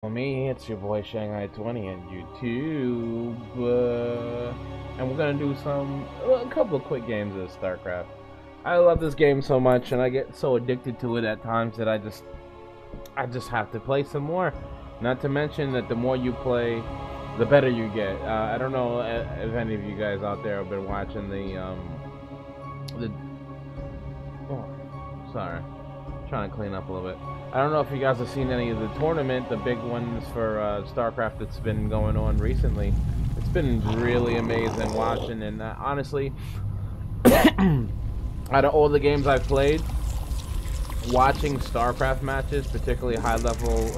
Well, me, it's your boy Shanghai 20 on YouTube, and we're gonna do a couple of quick games of StarCraft. I love this game so much, and I get so addicted to it at times that I just have to play some more. Not to mention that the more you play, the better you get. I don't know if any of you guys out there have been watching the oh, sorry, trying to clean up a little bit. I don't know if you guys have seen any of the tournament, the big ones for StarCraft that's been going on recently. It's been really amazing watching, and honestly, out of all the games I've played, watching StarCraft matches, particularly high-level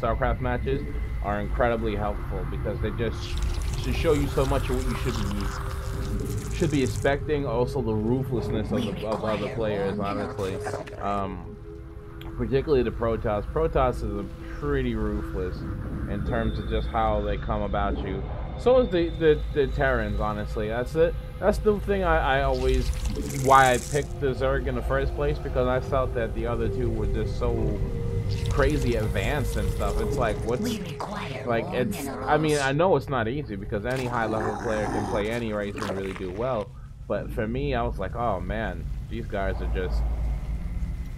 StarCraft matches, are incredibly helpful because they just show you so much of what you should be expecting. Also, the ruthlessness of other players, honestly. Particularly the Protoss. Protoss is pretty ruthless in terms of just how they come about you. So is the Terrans, honestly. That's it. That's the thing I always, why I picked the Zerg in the first place, because I felt that the other two were just so crazy advanced and stuff. It's like, I mean, I know it's not easy because any high-level player can play any race and really do well. But for me, I was like, oh man, these guys are just,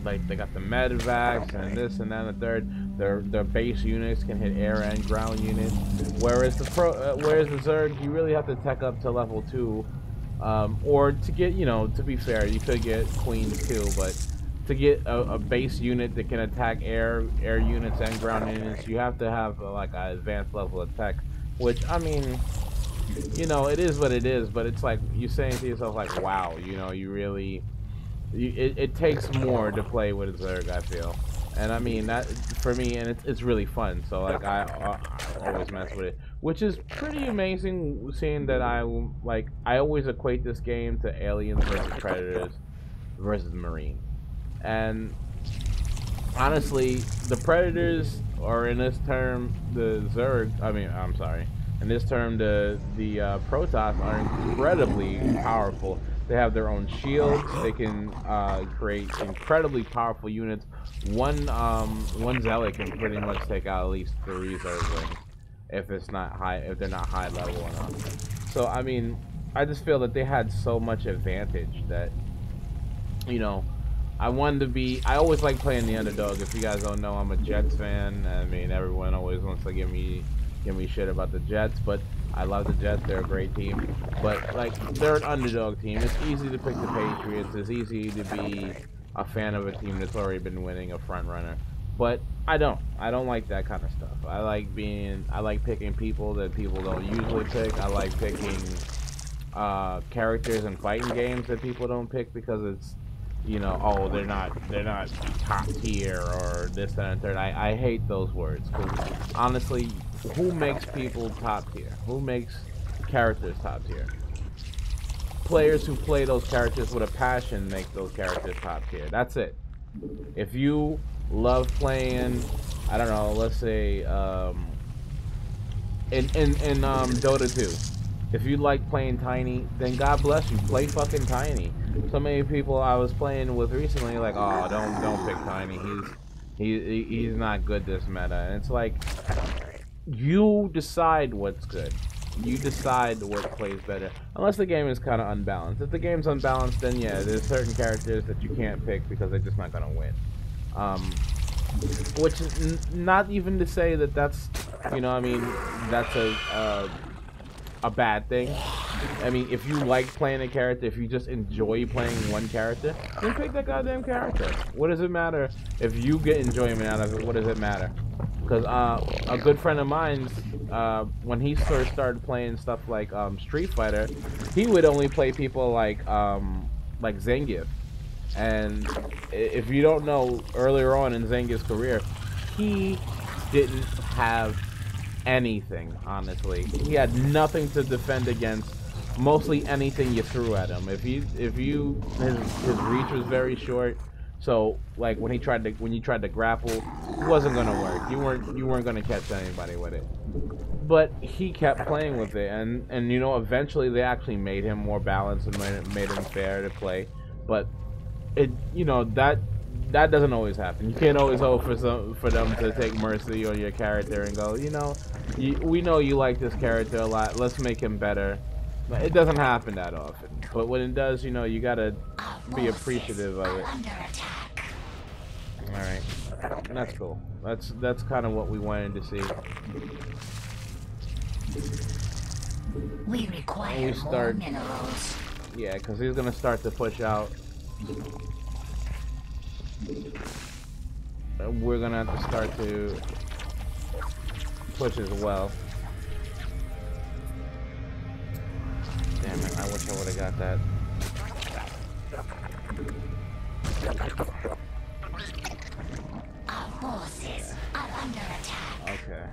like, they got the medevacs and this and that and the third. Their base units can hit air and ground units, whereas the Zerg, you really have to tech up to level 2, or to get, to be fair, you could get queens too, but to get a base unit that can attack air units and ground units, you have to have like an advanced level of tech, which, I mean, it is what it is, but it's like you're saying to yourself, like, wow, you really. It takes more to play with Zerg, I feel, and I mean that for me, and it's really fun. So like I always mess with it, which is pretty amazing. Seeing that I always equate this game to Aliens versus Predators versus Marines, and honestly, the Predators, or in this term the Zerg. I mean, I'm sorry. In this term, the Protoss are incredibly powerful. They have their own shields. They can create incredibly powerful units. One zealot can pretty much take out at least 3 zerglings if they're not high level enough. So I mean, I just feel that they had so much advantage that, I wanted to be. I always like playing the underdog. If you guys don't know, I'm a Jets fan. I mean, everyone always wants to give me shit about the Jets, but I love the Jets. They're a great team. But like, they're an underdog team. It's easy to pick the Patriots. It's easy to be a fan of a team that's already been winning, a front runner. But I don't like that kind of stuff. I like picking people that people don't usually pick. I like picking characters in fighting games that people don't pick because it's, oh, they're not top tier or this, that, and third. I hate those words, because honestly, who makes people top tier? Who makes characters top tier? Players who play those characters with a passion make those characters top tier. That's it. If you love playing, I don't know, let's say in Dota 2, if you like playing Tiny, then God bless you, play fucking Tiny. So many people I was playing with recently, like, oh, don't pick Tiny. He's not good this meta. And it's like, you decide what's good. You decide what plays better. Unless the game is kind of unbalanced. If the game's unbalanced, then yeah, there's certain characters that you can't pick because they're just not gonna win. Which is not even to say that that's, I mean, that's a bad thing. I mean, if you like playing a character, if you just enjoy playing one character, then pick that goddamn character. What does it matter if you get enjoyment out of it? What does it matter? Because a good friend of mine, when he first started playing stuff like Street Fighter, he would only play people like Zangief. And if you don't know, earlier on in Zangief's career, he didn't have anything, honestly. He had nothing to defend against mostly anything you threw at him. His reach was very short, so like when you tried to grapple, it wasn't gonna work. You weren't gonna catch anybody with it. But he kept playing with it, and eventually they actually made him more balanced and made him fair to play. But it that that doesn't always happen. You can't always hope for them to take mercy on your character and go, you know, we know you like this character a lot. Let's make him better. It doesn't happen that often, but when it does, you know, you gotta be appreciative of it. All right, that's cool. That's kind of what we wanted to see. We require more minerals. Yeah, because he's gonna start to push out. We're gonna have to start to push as well. Damn it! I wish I would have got that. Our forces are under attack. Okay.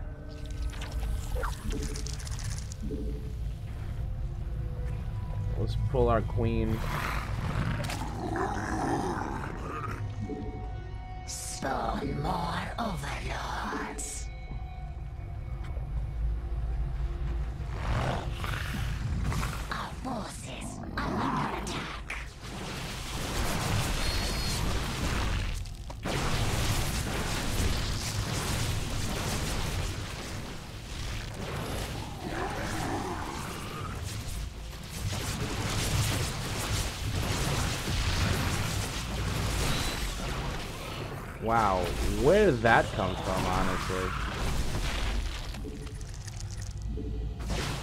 Let's pull our queen. Spawn more overlords. Our forces are under attack. Wow, where does that come from, honestly?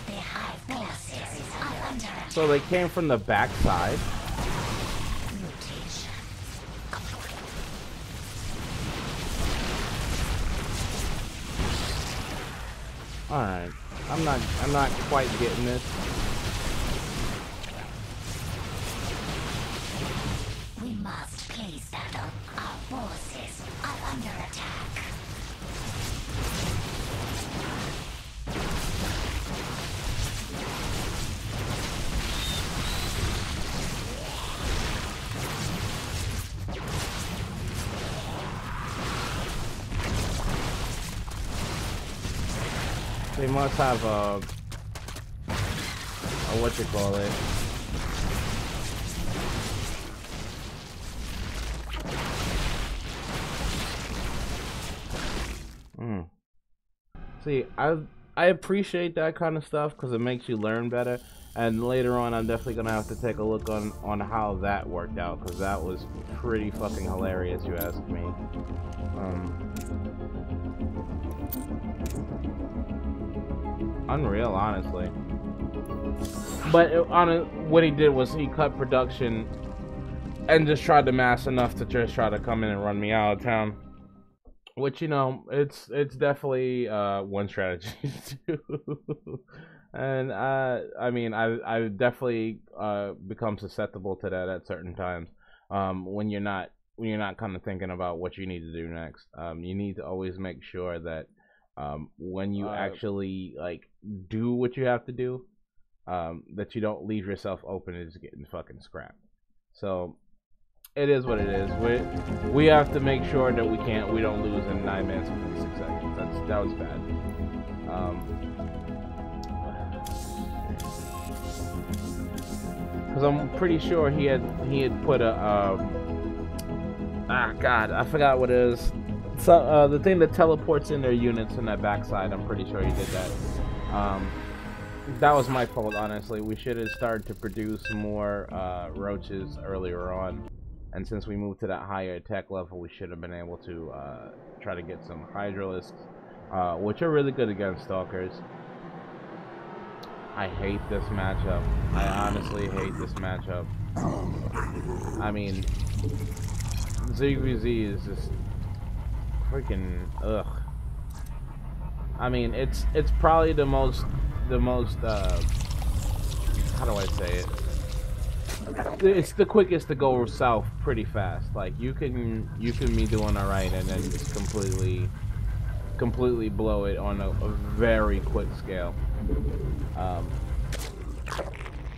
The high forces are under attack. So they came from the backside? Mutation. Alright. I'm not quite getting this. We must place battle. Our forces are under attack. They must have a what you call it? See, I appreciate that kind of stuff because it makes you learn better. And later on, I'm definitely gonna have to take a look on how that worked out because that was pretty fucking hilarious, you ask me. Unreal, honestly. But what he did was he cut production and just tried to mass enough to just try to come in and run me out of town. Which, you know, it's definitely one strategy to do. And I mean, I definitely become susceptible to that at certain times. When you're not kind of thinking about what you need to do next. You need to always make sure that when you actually like do what you have to do, that you don't leave yourself open to just getting fucking scrapped. So it is what it is. We have to make sure that we don't lose in 9 minutes and 56 seconds. That was bad. Because I'm pretty sure he had put a God, I forgot what it is. So the thing that teleports in their units in that backside, I'm pretty sure he did that. That was my fault, honestly. We should have started to produce more roaches earlier on. And since we moved to that higher attack level, we should have been able to try to get some hydralisks, which are really good against stalkers. I hate this matchup. I honestly hate this matchup. I mean, ZVZ is just freaking ugh. I mean, it's probably the most how do I say it? It's the quickest to go south pretty fast. Like you can be doing alright and then just completely blow it on a very quick scale.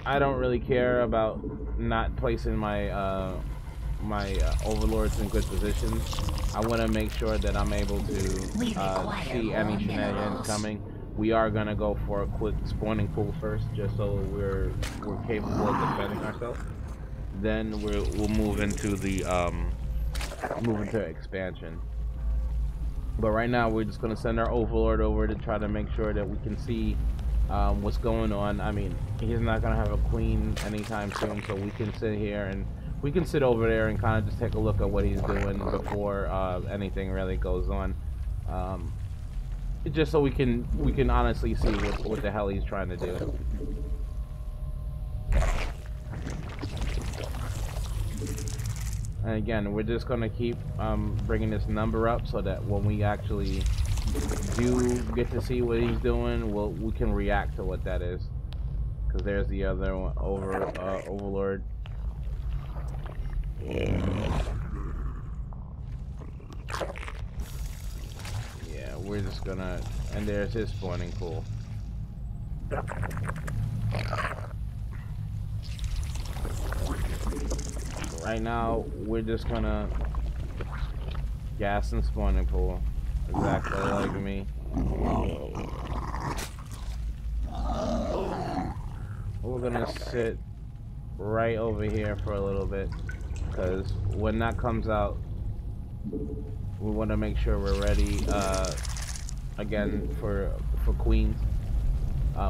I don't really care about not placing my my overlords in good positions. I want to make sure that I'm able to see any shenanigans coming. We are gonna go for a quick spawning pool first, just so we're capable of defending ourselves. Then we'll move into the move into expansion. But right now, we're just gonna send our overlord over to try to make sure that we can see what's going on. I mean, he's not gonna have a queen anytime soon, so we can sit here and we can sit over there and kind of just take a look at what he's doing before anything really goes on. Just so we can honestly see what the hell he's trying to do. And again, we're just gonna keep bringing this number up so that when we actually do get to see what he's doing, we can react to what that is. Because there's the other one, overlord. Yeah, we're just gonna, and there's his spawning pool. Right now, we're just gonna gas and spawning pool, exactly like me. We're gonna sit right over here for a little bit, because when that comes out, we want to make sure we're ready again for queens.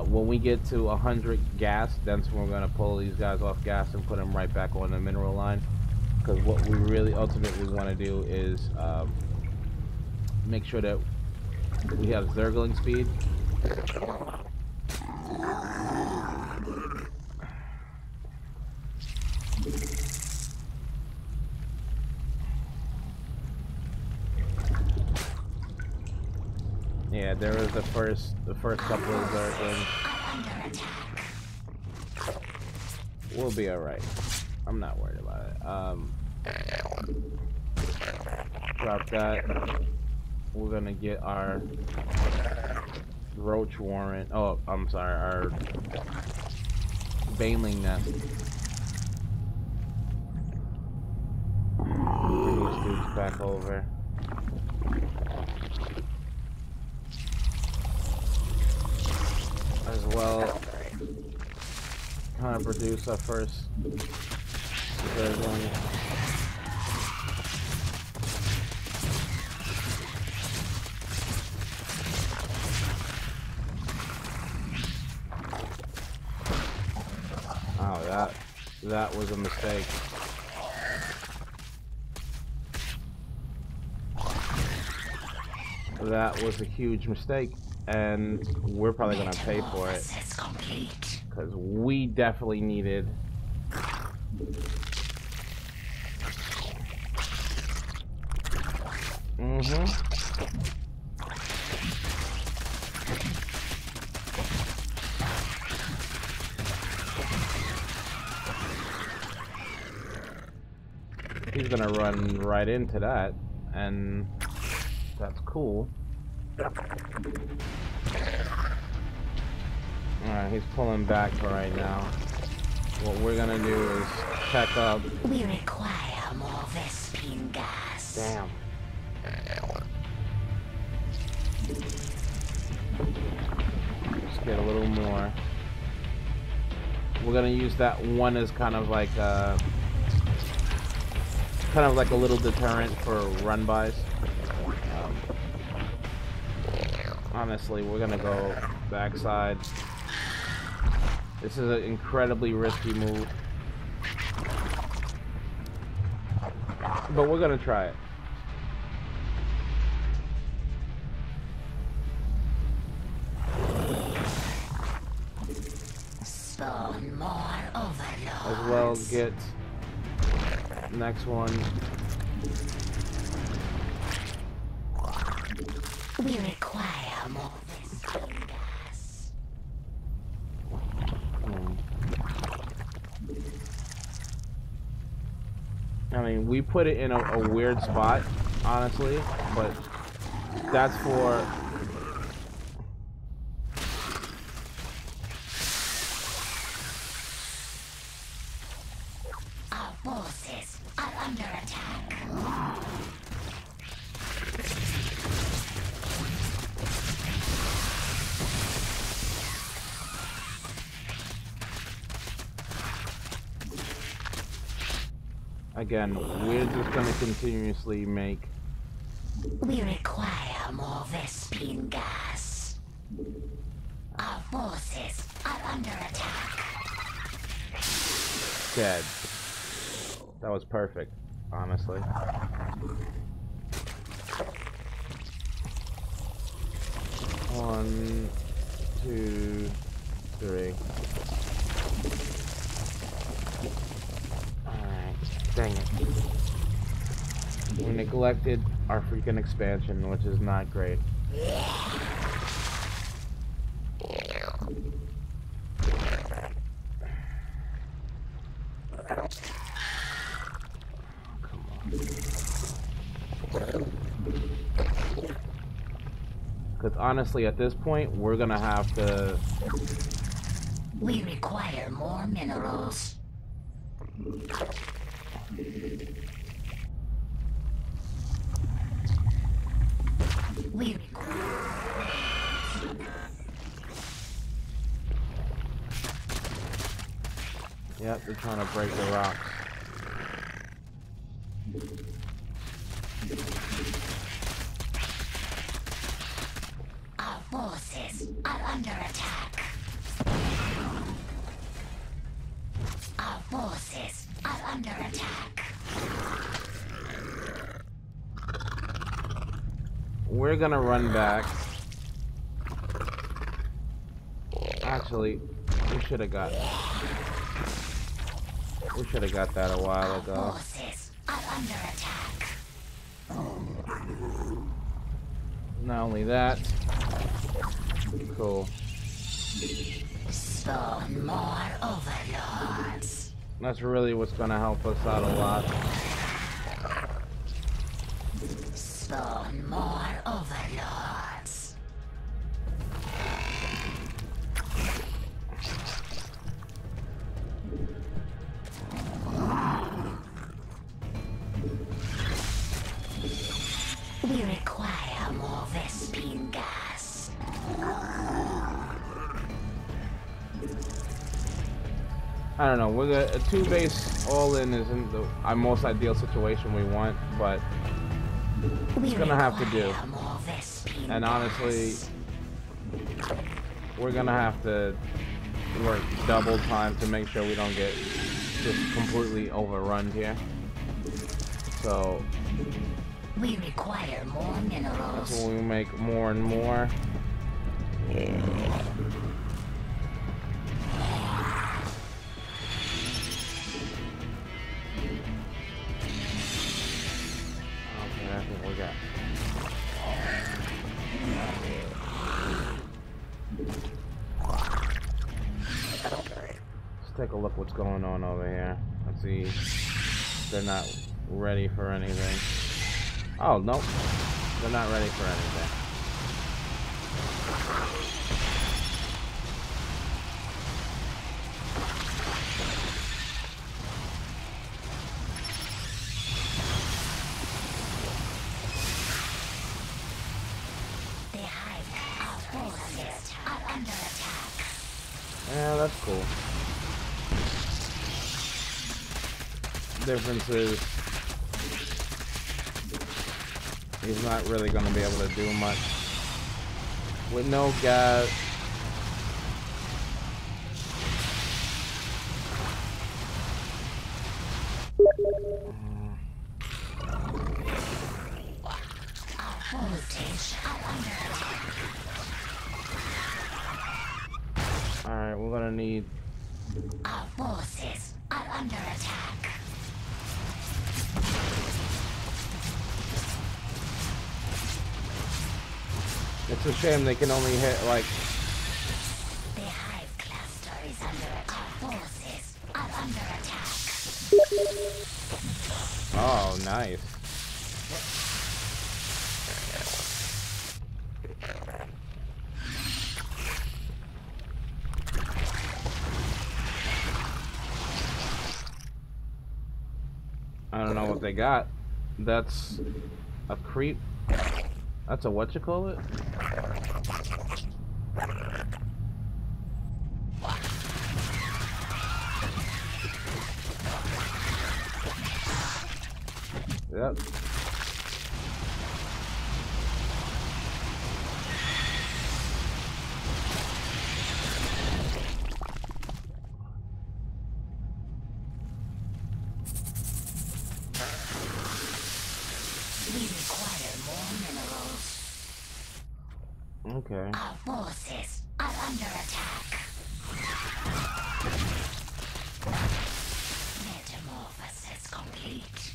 When we get to 100 gas, that's when we're gonna pull these guys off gas and put them right back on the mineral line. Because what we really ultimately want to do is make sure that we have zergling speed. Yeah, there was the first couple of zerglings. We'll be alright. I'm not worried about it. Drop that. We're gonna get our roach warrant. Oh, I'm sorry, our baneling nest. Bring these dudes back over. As well, kind of produce our first zergling. Oh, that was a mistake. That was a huge mistake, and we're probably gonna pay for it because we definitely needed. He's gonna run right into that, and that's cool. Alright, he's pulling back for right now. What we're gonna do is check up. We require more Vespine gas. Damn. Just get a little more. We're gonna use that one as kind of like a little deterrent for run-bys. Honestly, we're gonna go backside. This is an incredibly risky move, but we're gonna try it. Spawn more overlords. As well, get next one. We require more Vespine gas. I mean, we put it in a weird spot, honestly, but that's for... Our forces are under attack. Again, we're just gonna continuously make... We require more Vespine gas. Our forces are under attack. Dead. That was perfect, honestly. One, two, three. Alright, dang it. We neglected our freaking expansion, which is not great. Because honestly, at this point, we're gonna have to... We require more minerals. We require... Yep, they're trying to break the rocks. Our forces are under attack. Our forces are under attack. We're gonna run back. Actually, we should have got that a while ago. Our forces are under attack. Not only that, cool. Spawn more overlords. That's really what's gonna help us out a lot. Spawn more overlords. We require more Vespine gas. I don't know. We're gonna, a 2-base all-in isn't the most ideal situation we want, but it's gonna have to do. And honestly, we're gonna have to work double time to make sure we don't get just completely overrun here. So we require more minerals. that's when we make more and more. Take a look what's going on over here. Let's see. They're not ready for anything. Oh, nope. They're not ready for anything. The hive, our forces are under attack. Yeah, that's cool. Difference is he's not really going to be able to do much with no gas. Our forces are under attack. All right, we're going to need... Our forces are under attack. It's a shame they can only hit, like... The hive cluster is under attack. Our forces are under attack. Oh, nice. I don't know what they got. That's a creep. That's a whatchamacallit? Yep. We require more minerals. Okay. Our forces are under attack. Metamorphosis complete.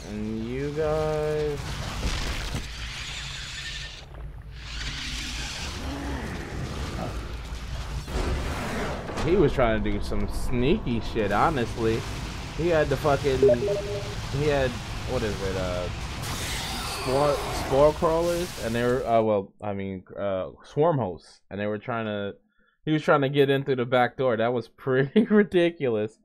And you guys. He was trying to do some sneaky shit, honestly. He had the fucking, he had, what is it, spore crawlers, and they were, swarm hosts, and they were trying to, he was trying to get in through the back door. That was pretty ridiculous.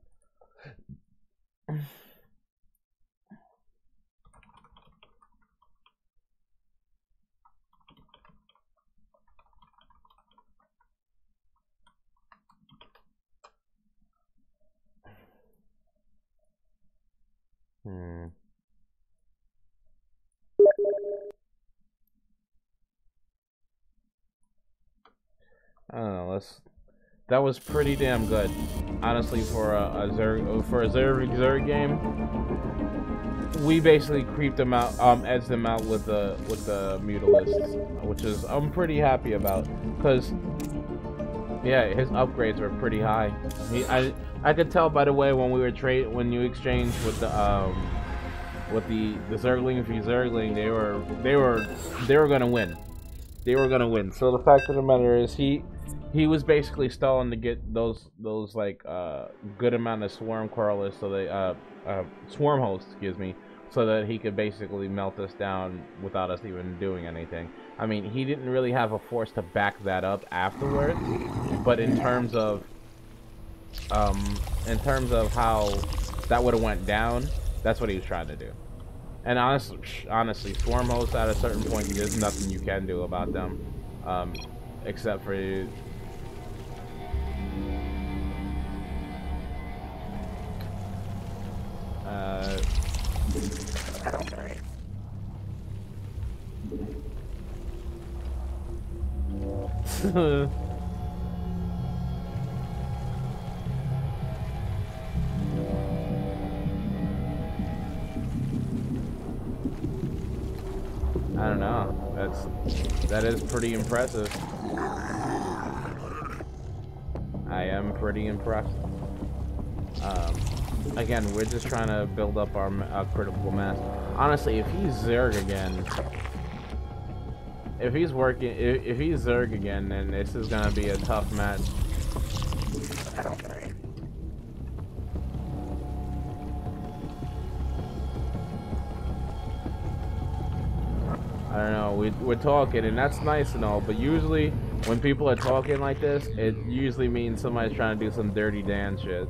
I don't know. That was pretty damn good, honestly, for a Zurich game. We basically creeped them out, edged them out with the Mutalisks, which is I'm pretty happy about, because yeah, his upgrades were pretty high. I could tell by the way when we were when you exchanged with the Zergling v Zergling, they were gonna win. They were gonna win. So the fact of the matter is he was basically stalling to get those like good amount of swarm crawlers, so they swarm hosts, excuse me, so that he could basically melt us down without us even doing anything. I mean, he didn't really have a force to back that up afterwards, but in terms of how that would have went down, that's what he was trying to do. And honestly, swarm hosts at a certain point, there's nothing you can do about them, except for I don't know. That is pretty impressive. I am pretty impressed. Again, we're just trying to build up our critical mass. Honestly, if he's Zerg again, if he's Zerg again, then this is gonna be a tough match. I don't know, we're talking, and that's nice and all, but usually when people are talking like this, it usually means somebody's trying to do some dirty Dan shit.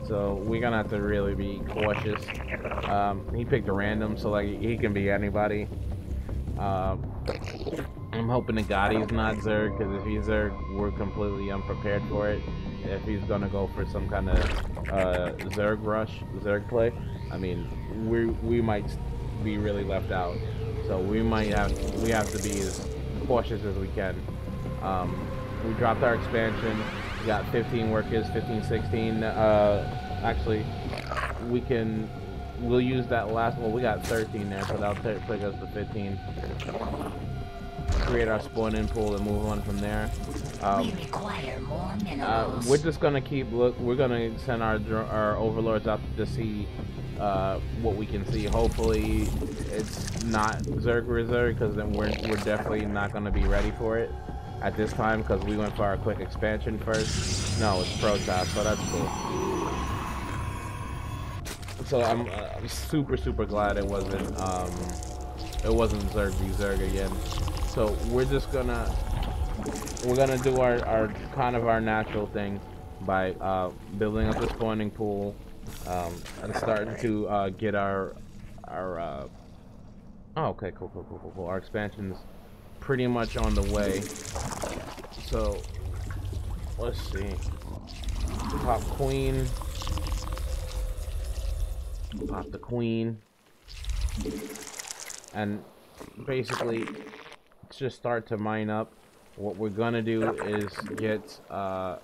So we're gonna have to really be cautious. He picked a random, so like he can be anybody. I'm hoping the Gotti's not Zerg, because if he's Zerg, we're completely unprepared for it. If he's gonna go for some kind of Zerg rush, Zerg play, I mean, we might be really left out. So we have to be as cautious as we can. We dropped our expansion. We got 15 workers, 15, 16. Actually, we'll use that last. Well, we got 13 there, so that'll take us to 15. Create our spawn-in pool and move on from there. We require more minerals. We're just gonna we're gonna send our overlords out to see what we can see. Hopefully, it's not Zerg Reserve, because then we're definitely not gonna be ready for it at this time, because we went for our quick expansion first. No, it's Protoss, so that's cool. So I'm super glad it wasn't Zerg v Zerg again. So we're gonna do our kind of our natural thing by building up the spawning pool, and starting to get our oh, okay, cool. Our expansion's pretty much on the way. So let's see. Pop queen. Pop the queen. And basically just start to mine up. What we're gonna do is get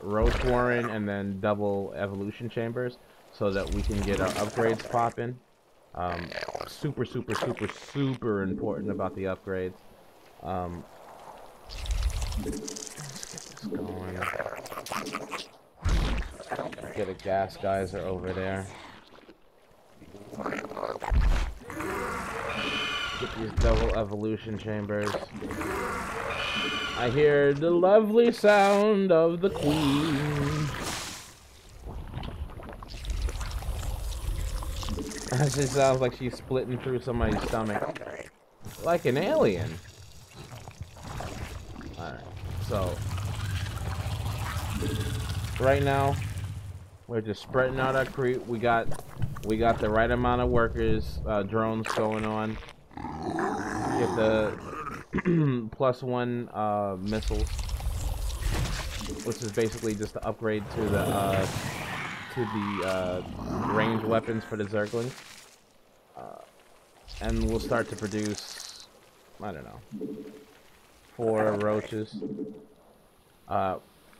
Roach Warren and then double evolution chambers so that we can get our upgrades popping. Super important about the upgrades. Let's get this going. Get a gas geyser over there. Get these double evolution chambers. I hear the lovely sound of the queen. She sounds like she's splitting through somebody's stomach. Like an alien. Alright, so right now we're just spreading out our creep. We got the right amount of workers, drones going on. Get the +1 missiles, which is basically just the upgrade to the ranged weapons for the Zerglings. And we'll start to produce, I don't know, 4 roaches.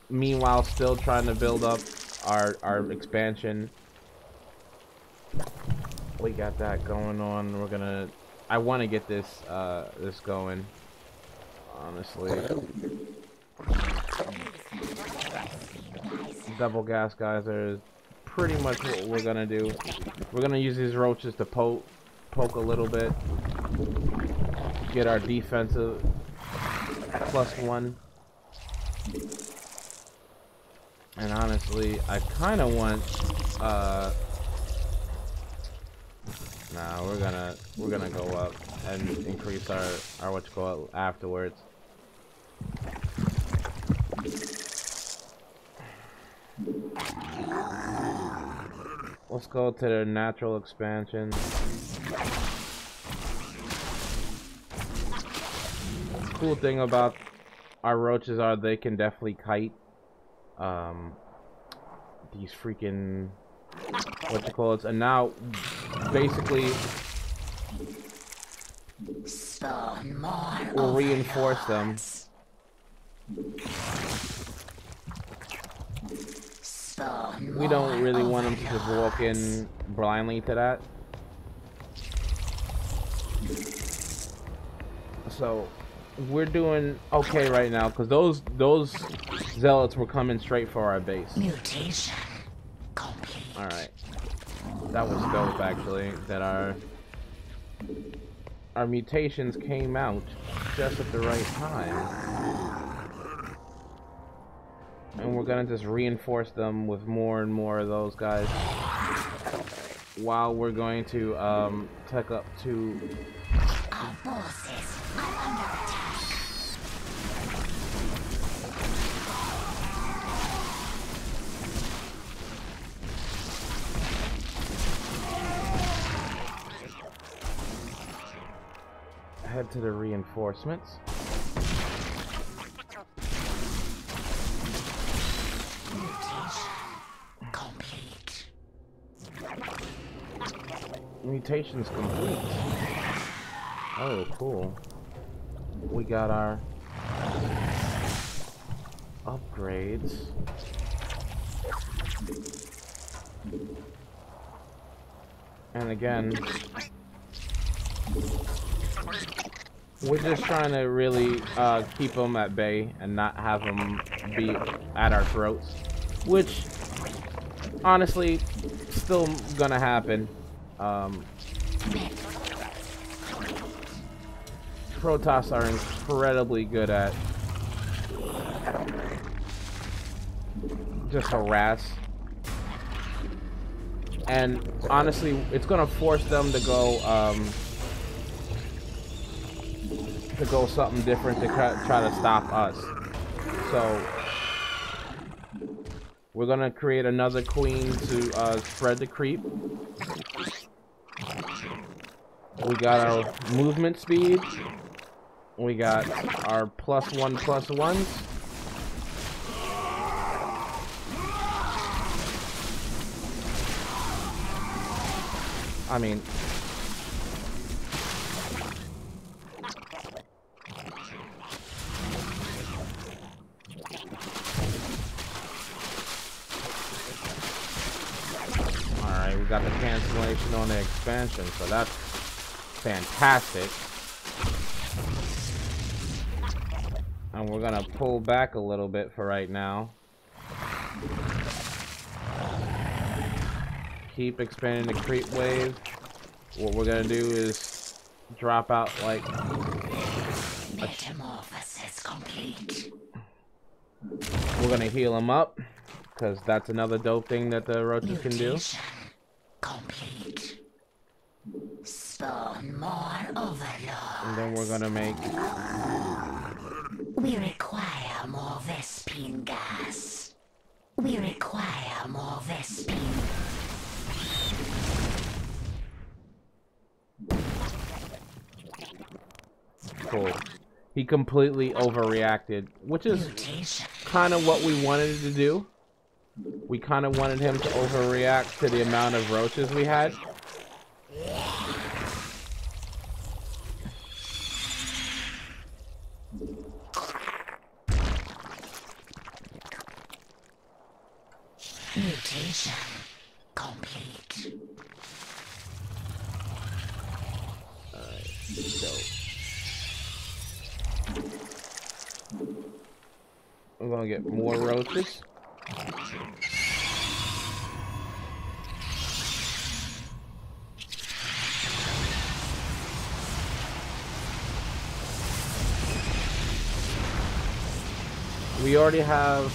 Meanwhile, still trying to build up our expansion. We got that going on. I want to get this this going, honestly. Double gas geyser is pretty much what we're gonna do. We're gonna use these roaches to poke a little bit, get our defensive +1. And honestly, I kind of want nah, we're gonna go up and increase our what you call it afterwards. Let's go to the natural expansion. Cool thing about our roaches are they can definitely kite. These freaking what you call it, and now basically we'll reinforce them. We don't really want them to just walk in blindly to that. So we're doing okay right now because those zealots were coming straight for our base. Mutation complete. All right, that was dope actually. That our mutations came out just at the right time, and we're gonna just reinforce them with more and more of those guys. While we're going to take up to. Our forces are under attack. Head to the reinforcements. Complete. Mutations complete. Oh, cool. We got our upgrades. And again, we're just trying to really keep them at bay and not have them be at our throats, which honestly still gonna happen. Protoss are incredibly good at just harass, and honestly it's gonna force them to go something different to try to stop us. So we're gonna create another queen to spread the creep. We got our movement speed. We got our +1/+1s. I mean, alright, we got the cancellation on the expansion, so that's fantastic. And we're gonna pull back a little bit for right now. Keep expanding the creep wave. What we're gonna do is drop out like Metamorphosis complete. we're gonna heal him up, because that's another dope thing that the roaches can do. Complete. Spawn more overlords. And then we're gonna make We require more Vespine gas. We require more Vespine. cool. He completely overreacted, which is kind of what we wanted to do. We kind of wanted him to overreact to the amount of roaches we had. Mutation complete. Alright, so we're gonna get more roaches. We already have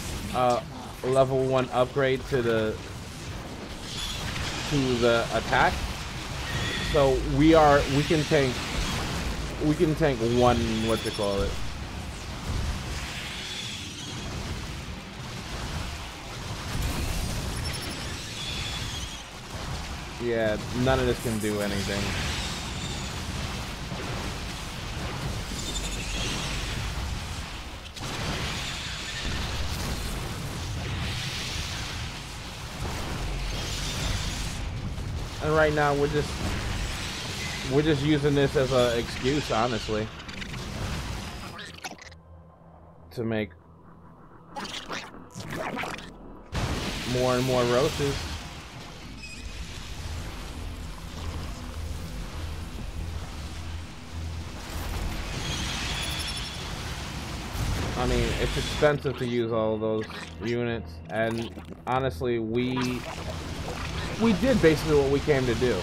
level 1 upgrade to the attack, so we can tank one, what you call it, yeah, none of this can do anything. And right now we're just using this as an excuse, honestly, to make more and more roaches. I mean, it's expensive to use all those units, and honestly, we did basically what we came to do.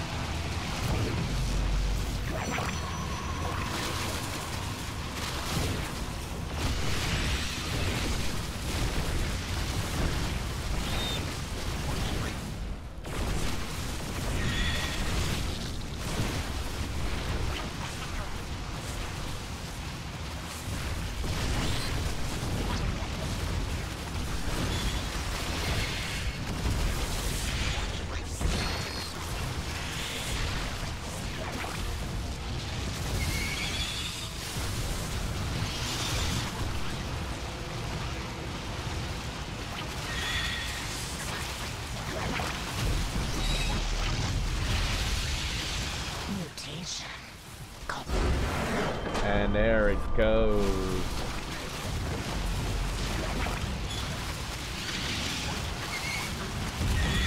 And there it goes.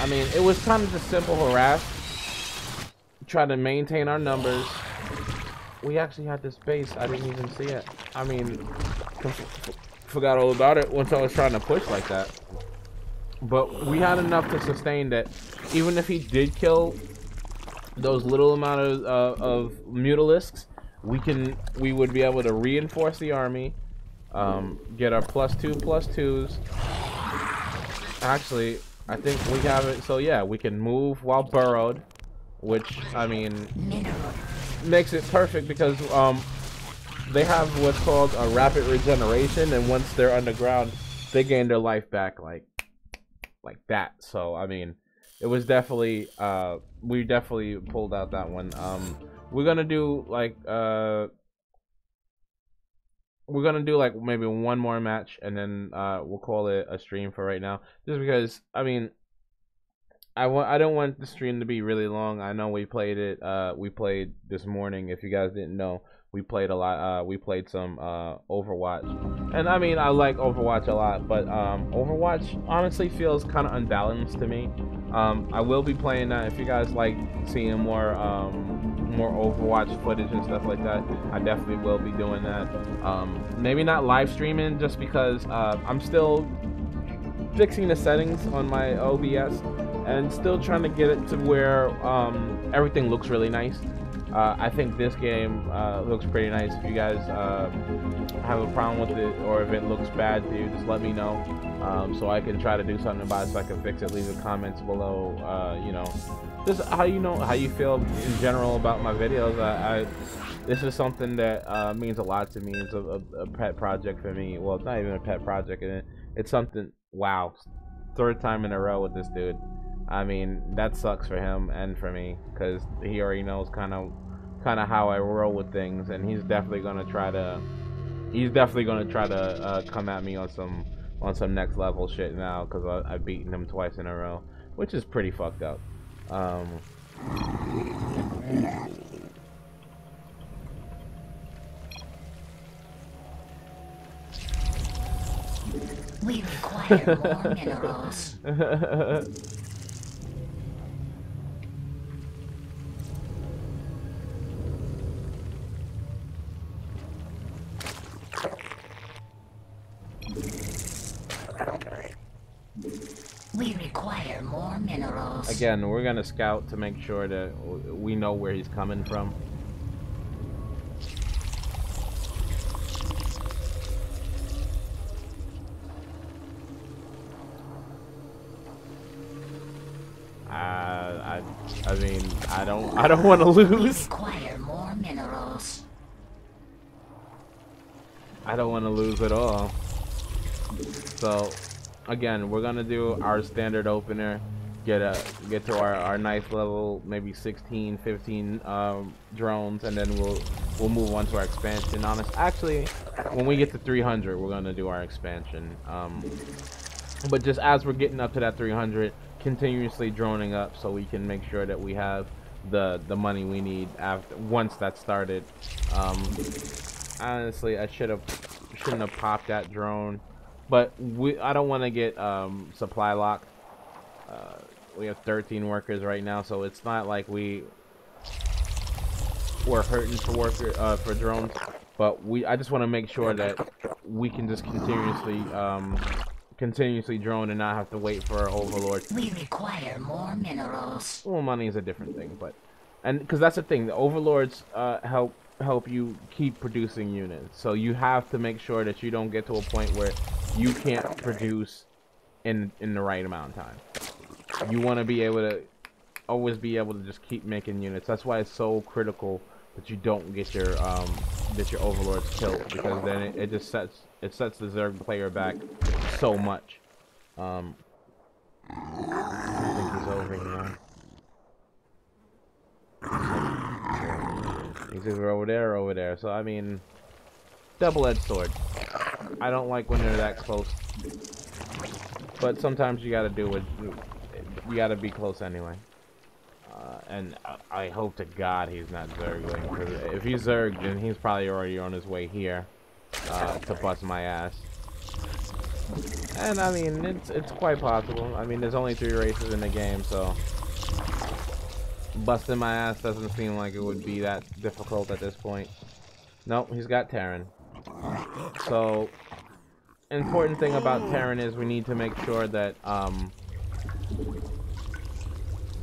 I mean, it was kind of just simple harass. Try to maintain our numbers. We actually had this base. I didn't even see it. I mean, forgot all about it once I was trying to push like that. But we had enough to sustain that. Even if he did kill those little amount of mutalisks, we would be able to reinforce the army, get our +2/+2s. Actually, I think we have it, so yeah, we can move while burrowed, which, I mean, makes it perfect because they have what's called a rapid regeneration, and once they're underground, they gain their life back like that. So I mean, it was definitely we definitely pulled out that one. We're gonna do like we're gonna do like maybe one more match, and then we'll call it a stream for right now. Just because, I mean, I don't want the stream to be really long. I know we played it. We played this morning. If you guys didn't know, we played a lot. We played some Overwatch, and I mean, I like Overwatch a lot, but Overwatch honestly feels kind of unbalanced to me. I will be playing that. If you guys like seeing more Overwatch footage and stuff like that, I definitely will be doing that. Maybe not live streaming, just because I'm still fixing the settings on my OBS and still trying to get it to where everything looks really nice. I think this game looks pretty nice. If you guys have a problem with it, or if it looks bad to you, just let me know, so I can try to do something about it, so I can fix it. Leave the comments below, you know, just how you feel in general about my videos. This is something that means a lot to me. It's a pet project for me. Well, it's not even a pet project, and it's something. Wow, third time in a row with this dude. I mean, that sucks for him and for me, because he already knows kind of how I roll with things, and he's definitely gonna try to come at me on some next level shit now, because I've beaten him twice in a row, which is pretty fucked up. We require more minerals. We require more minerals. Again, we're gonna scout to make sure that we know where he's coming from. I mean, I don't want to lose. We require more minerals. I don't want to lose at all. So, again, we're gonna do our standard opener, get to our nice level, maybe 16, 15 drones, and then we'll move on to our expansion. Actually, when we get to 300, we're gonna do our expansion. But just as we're getting up to that 300, continuously droning up, so we can make sure that we have the money we need once that's started. Honestly, I shouldn't have popped that drone, but I don't want to get supply locked. We have 13 workers right now, so it's not like we're hurting for drones, but I just want to make sure that we can just continuously drone and not have to wait for our overlord. We require more minerals. Well, money is a different thing, because that's the thing, the overlords help you keep producing units, so you have to make sure that you don't get to a point where you can't produce in the right amount of time. You want to be able to always be able to just keep making units. That's why it's so critical that you don't get your overlords killed, because then it just sets the Zerg player back so much. I think he's over here. He's either over there or over there. So I mean, double-edged sword. I don't like when they're that close, but sometimes you gotta do it. You gotta be close anyway. And I hope to God he's not Zergling, because if he's Zerg, then he's probably already on his way here to bust my ass. And I mean, it's quite possible. I mean, there's only 3 races in the game, so busting my ass doesn't seem like it would be that difficult at this point. Nope, he's got Terran. So, important thing about Terran is we need to make sure that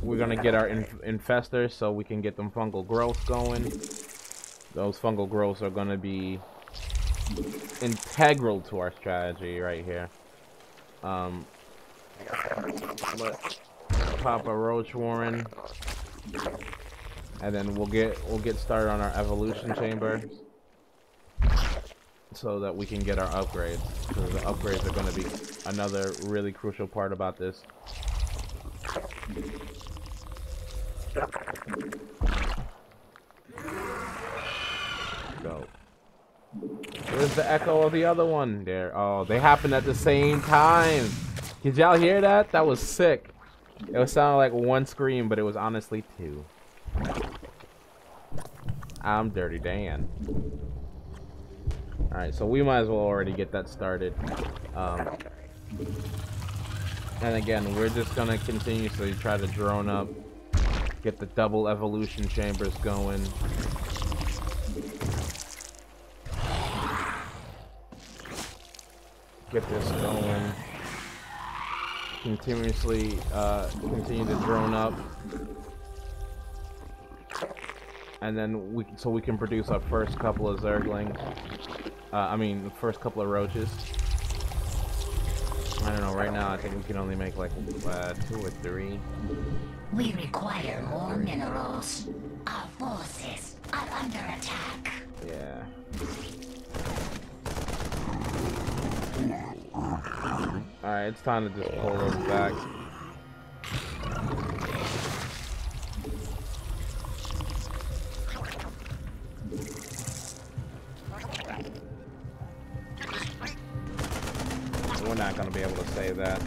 we're gonna get our infestors so we can get them fungal growth going. Those fungal growths are gonna be integral to our strategy right here. Let's pop a roach warren, and then we'll get started on our evolution chamber, so that we can get our upgrades. Because the upgrades are going to be another really crucial part about this. So, there's the echo of the other one. There. Oh, they happened at the same time. Did y'all hear that? That was sick. It was sounding like one scream, but it was honestly two. I'm Dirty Dan. Alright, so we might as well already get that started. And again, we're just gonna continuously try to drone up, get the double evolution chambers going. Get this going. Continuously continue to drone up. And then we can produce our first couple of zerglings. I mean, the first couple of roaches. I don't know, right now I think we can only make like 2 or 3. We require more minerals. Our forces are under attack. Yeah. Alright, it's time to just pull those back. We're not gonna be able to save that.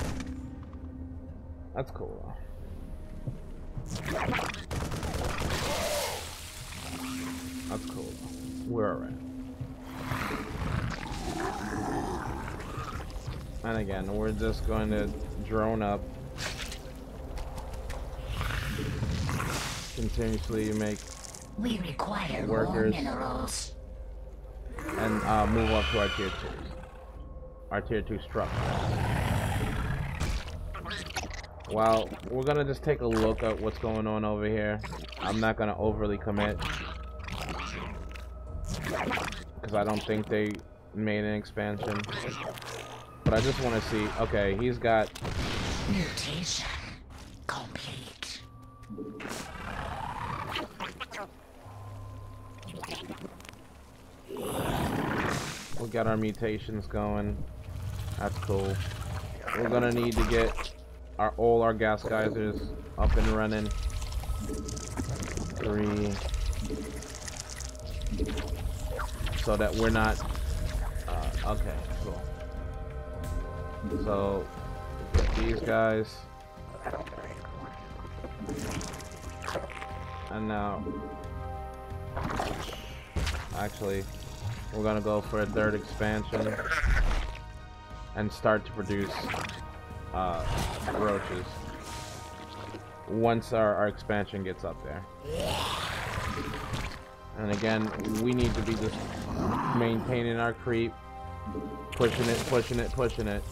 That's cool. That's cool. We're alright. And again, we're just going to drone up. Continuously make we require workers more minerals. And move up to our tier 2s. Our tier 2 structure. Well, we're gonna just take a look at what's going on over here. I'm not gonna overly commit because I don't think they made an expansion. But I just want to see. Okay, he's got mutation complete. We got our mutations going. That's cool. We're gonna need to get all our gas geysers up and running. 3, so that we're not. Okay, cool. So get these guys, and now actually we're gonna go for a 3rd expansion and start to produce roaches once our expansion gets up there. And again, we need to be just maintaining our creep, pushing it, pushing it, pushing it,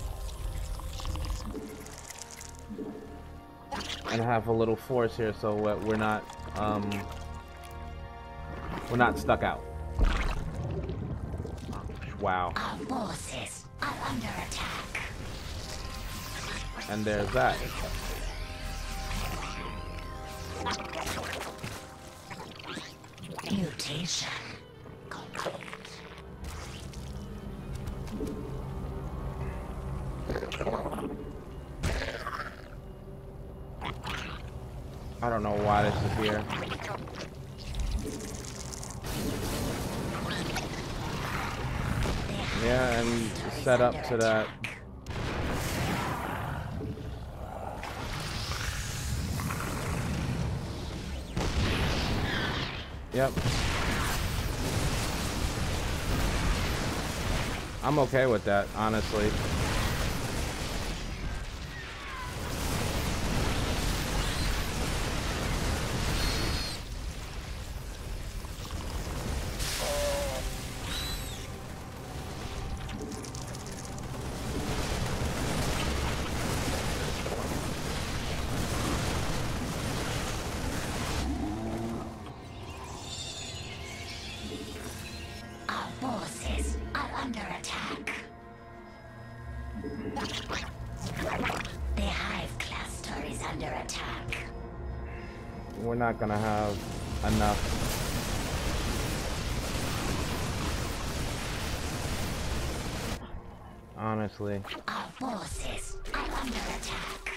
and have a little force here so we're not stuck out. Wow. Our forces are under attack. And there's that. Mutation complete. I don't know why this is here. Yeah, and set up to that. Yep. I'm okay with that, honestly. We're not gonna have enough. Honestly. Our forces are under attack.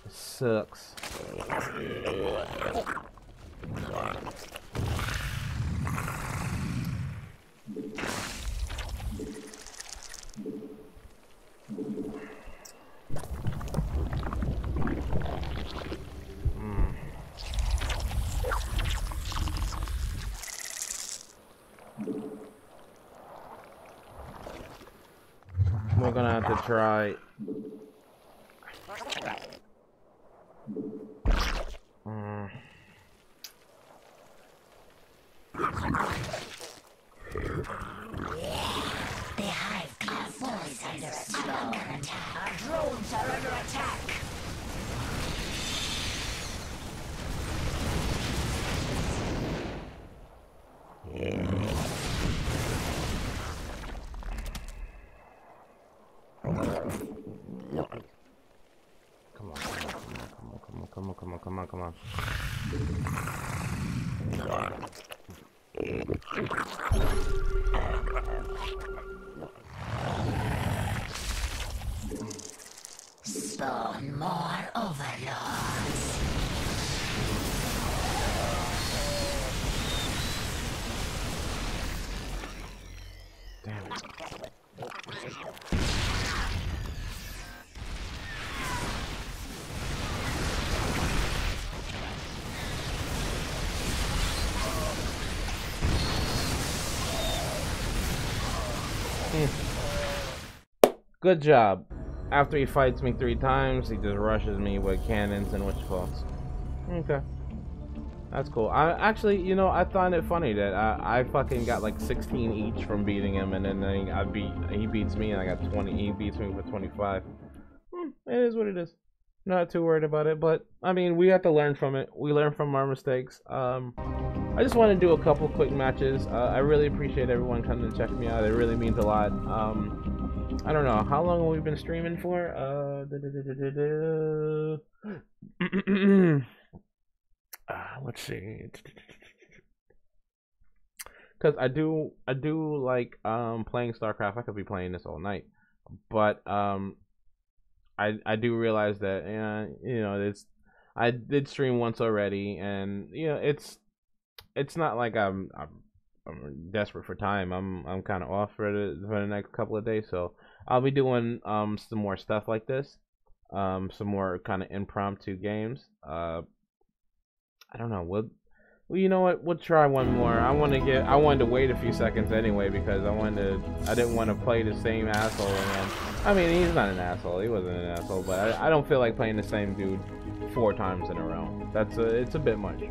It sucks. gonna have to try. The hive force is under attack. Our drones are under attack. Come on. Spawn more overlords. Damn it. Good job. After he fights me 3 times, he just rushes me with cannons and witchclaws. Okay. That's cool. I actually, you know, I find it funny that I fucking got like 16 each from beating him, and then he beats me and I got 20. He beats me for 25. It is what it is. Not too worried about it, but I mean, we have to learn from it. We learn from our mistakes. I just want to do a couple quick matches. I really appreciate everyone coming to check me out. It really means a lot. I don't know how long have we been streaming for. Let's see. Because I do like playing StarCraft. I could be playing this all night, but I do realize that you know, I did stream once already, and you know, it's not like I'm desperate for time. I'm kind of off for the next couple of days, so I'll be doing some more stuff like this, some more kind of impromptu games. I don't know. Well, you know what? We'll try one more. I wanted to wait a few seconds anyway because I didn't want to play the same asshole again. I mean, he's not an asshole. He wasn't an asshole, but I don't feel like playing the same dude 4 times in a row. It's a bit much.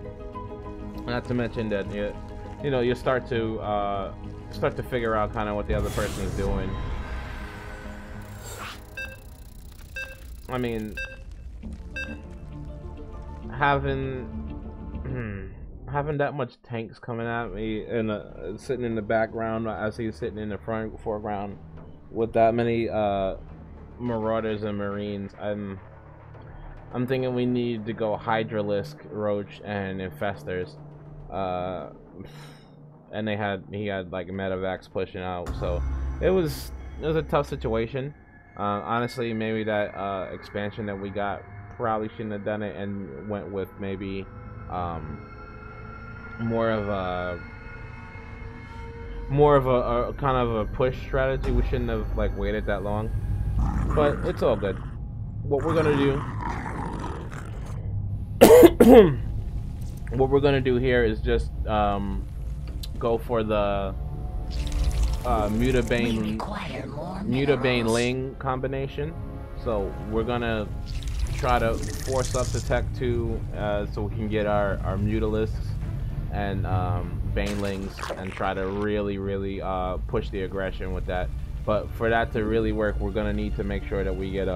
Not to mention that you know, you start to figure out kind of what the other person is doing. I mean, having that much tanks coming at me and sitting in the background as he's sitting in the foreground with that many marauders and marines, I'm thinking we need to go Hydralisk, Roach, and Infestors. And he had like medevacs pushing out, so it was a tough situation. Honestly, maybe that expansion that we got probably shouldn't have done it and went with maybe more of a kind of a push strategy. We shouldn't have like waited that long, but it's all good. What we're gonna do here is just go for the Mutabane Ling combination. So we're gonna try to force up the Tech 2 so we can get our Mutalisks and Banelings and try to really push the aggression with that. But for that to really work, we're gonna need to make sure that we get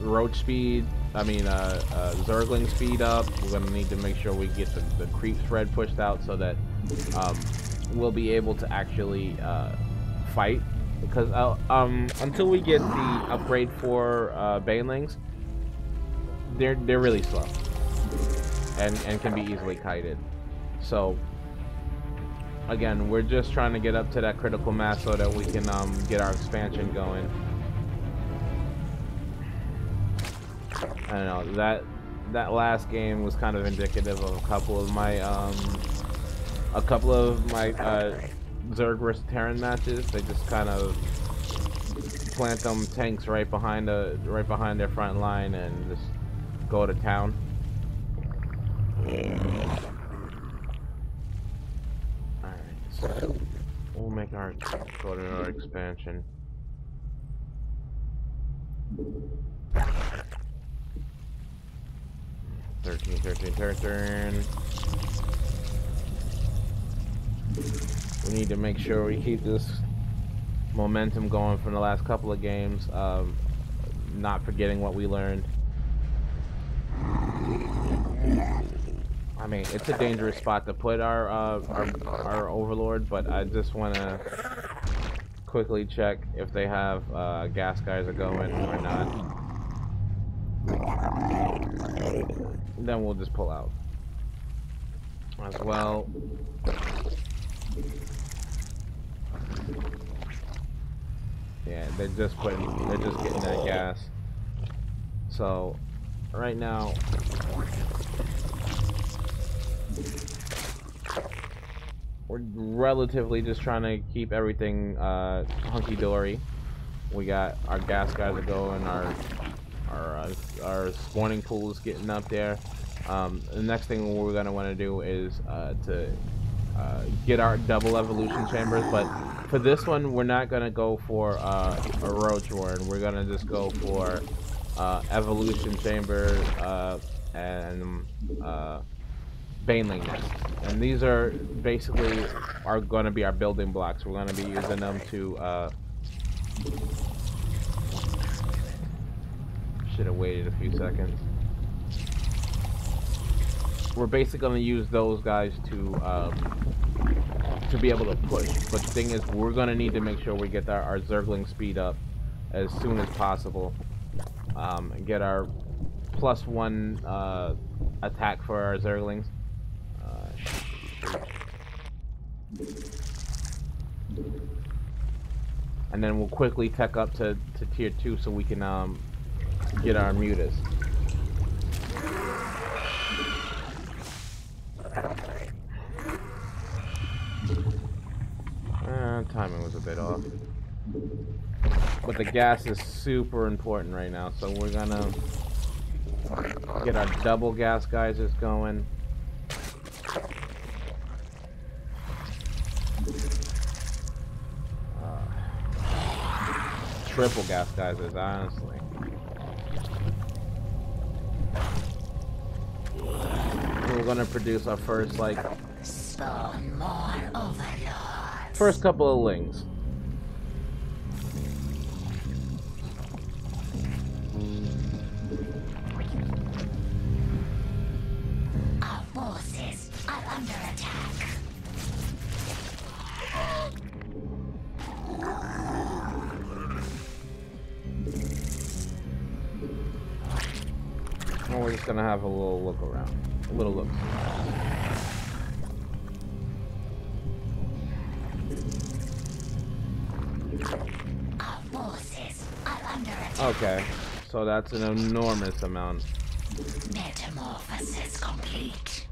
Roach speed, Zergling speed up. We're gonna need to make sure we get the creep spread pushed out so that we'll be able to actually fight. Because until we get the upgrade for Banelings, they're really slow and can be easily kited. So again, we're just trying to get up to that critical mass so that we can get our expansion going. I don't know, that last game was kind of indicative of a couple of my Zerg vs Terran matches. They just kind of plant them tanks right behind their front line and just go to town. Alright, so we'll make our go to our expansion. Turn. We need to make sure we keep this momentum going from the last couple of games, not forgetting what we learned. I mean, it's a dangerous spot to put our overlord, but I just want to quickly check if they have gas guys are going or not. Then we'll just pull out as well. Yeah, they're just getting that gas. So right now we're relatively just trying to keep everything hunky-dory. We got our gas guys are going, our spawning pool is getting up there. The next thing we're gonna want to do is to get our double evolution chambers, but for this one we're not gonna go for a roach warren. We're gonna just go for evolution chamber and baneling nest, and these are basically going to be our building blocks. We're going to be using them to should have waited a few seconds. We're basically going to use those guys to be able to push, but the thing is we're going to need to make sure we get our zergling speed up as soon as possible, and get our +1 attack for our zerglings. And then we'll quickly tech up to tier 2 so we can get our mutas. Timing was a bit off, but the gas is super important right now, so we're gonna get our double gas geysers going. Triple gas geysers, honestly. We're gonna produce our first, like, spawn more overlords. First couple of lings. Our forces are under attack. Well, we're just gonna have a little look around. A little look. Our forces are under attack. Okay, so that's an enormous amount. Metamorphosis complete.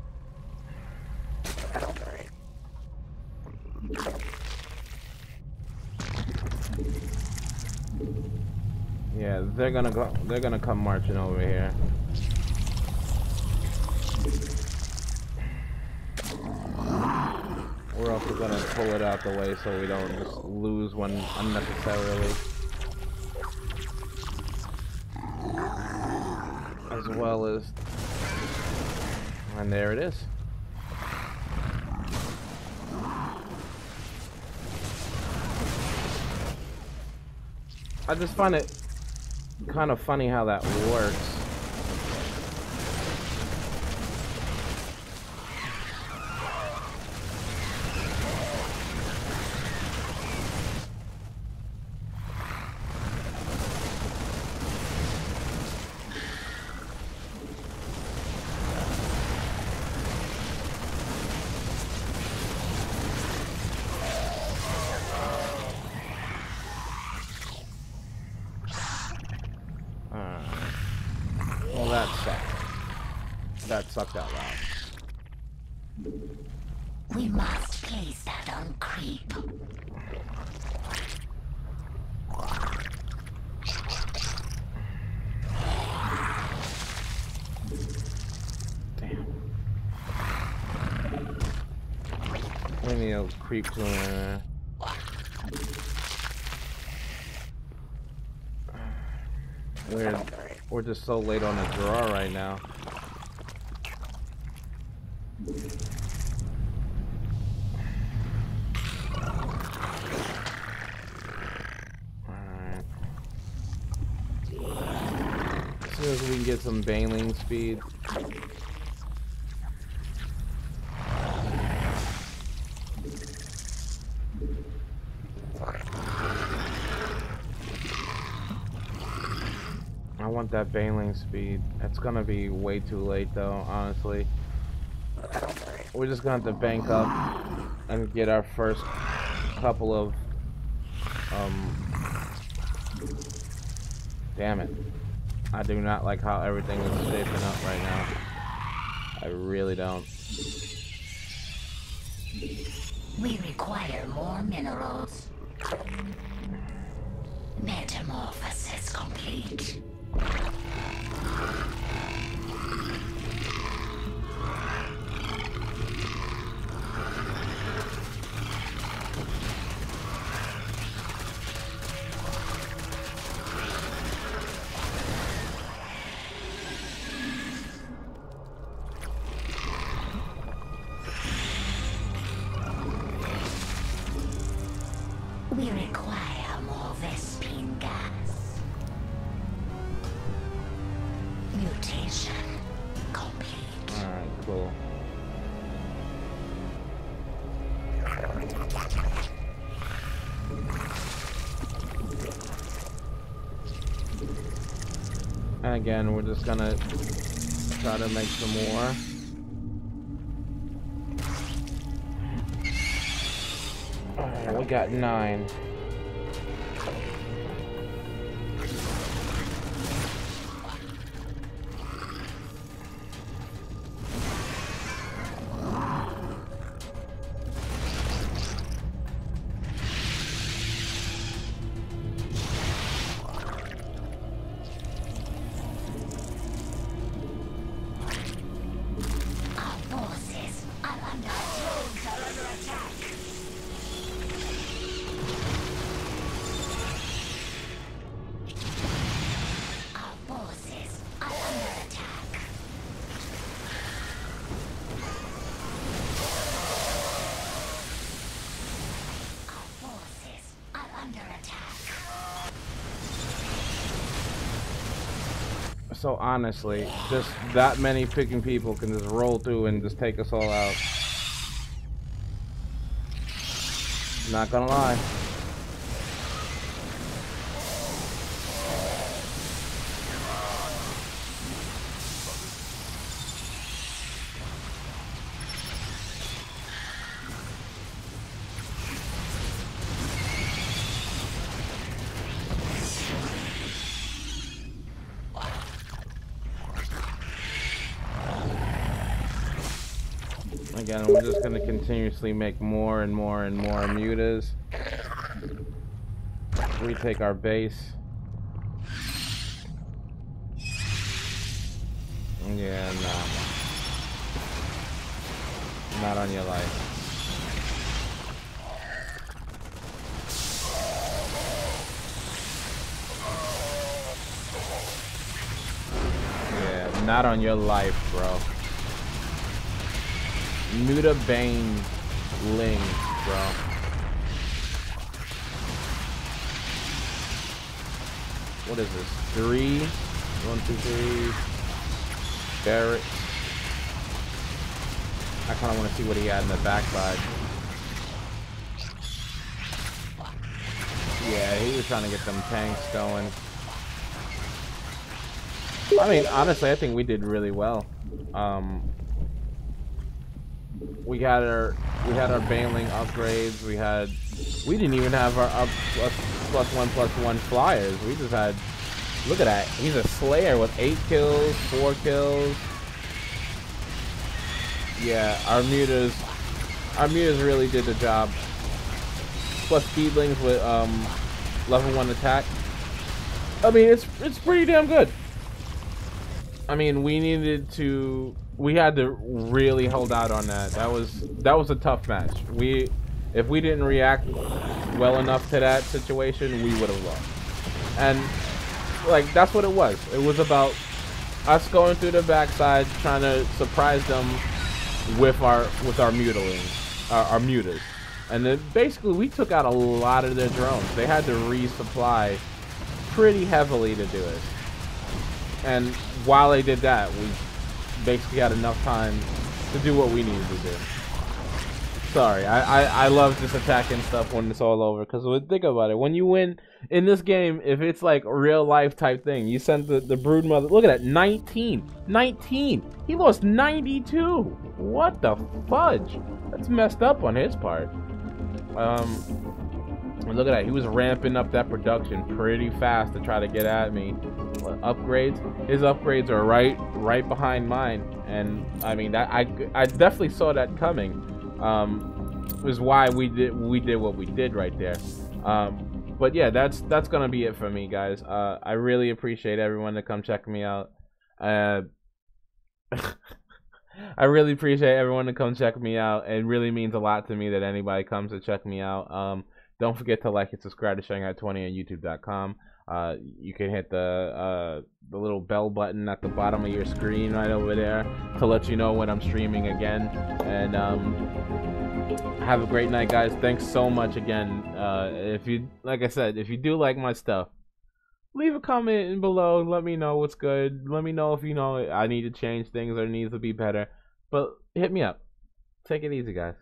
Yeah, they're gonna come marching over here. We're also gonna pull it out the way so we don't just lose one unnecessarily. As well as, and there it is. I just find it kind of funny how that works. Well, that sucked. That sucked out loud. We must place that on creep. Damn. We need those creeps in there. We're just so late on the draw right now. Alright. As soon as we can get some bailing speed. I want that bailing speed. It's gonna be way too late though, honestly. We're just gonna have to bank up and get our first couple of damn it. I do not like how everything is shaping up right now. I really don't. We require more minerals. Metamorphosis complete. We require more Vespine gas. Mutation complete. Alright, cool. And again, we're just gonna try to make some more. Alright, we got 9. So honestly, just that many freaking people can just roll through and just take us all out. Not gonna lie. Again, we're just going to continuously make more and more and more mutas. Retake our base. Yeah, no. Not on your life. Yeah, not on your life, bro. Muta Bane Ling, bro. What is this? 3? 1, 2, 3. Barrett. I kind of want to see what he had in the backside. Yeah, he was trying to get them tanks going. I mean, honestly, I think we did really well. We had our Baneling upgrades. We didn't even have our up +1/+1 flyers. We just had, look at that. He's a Slayer with 8 kills, 4 kills. Yeah, our mutas really did the job. Plus speedlings with level 1 attack. I mean, it's pretty damn good. I mean, we had to really hold out on that. That was a tough match. If we didn't react well enough to that situation, we would have lost. And like that's what it was. It was about us going through the backside, trying to surprise them with our mutilings, our mutas. And then basically we took out a lot of their drones. They had to resupply pretty heavily to do it. And while they did that, we basically had enough time to do what we needed to do. Sorry, I love just attacking stuff when it's all over, because think about it, when you win in this game, if it's like a real life type thing, you send the brood mother, look at that, 19, he lost 92, what the fudge, that's messed up on his part. Look at that, he was ramping up that production pretty fast to try to get at me. Upgrades, his upgrades are right behind mine, and I mean that I definitely saw that coming. Was why we did what we did right there. But yeah, that's gonna be it for me, guys. I really appreciate everyone to come check me out. I really appreciate everyone to come check me out. It really means a lot to me that anybody comes to check me out. Don't forget to like and subscribe to Shanghai 20 on YouTube.com. You can hit the little bell button at the bottom of your screen right over there to let you know when I'm streaming again. And have a great night, guys. Thanks so much again. If you, like I said, if you do like my stuff, leave a comment below. Let me know what's good. Let me know if you know I need to change things or it needs to be better. But hit me up. Take it easy, guys.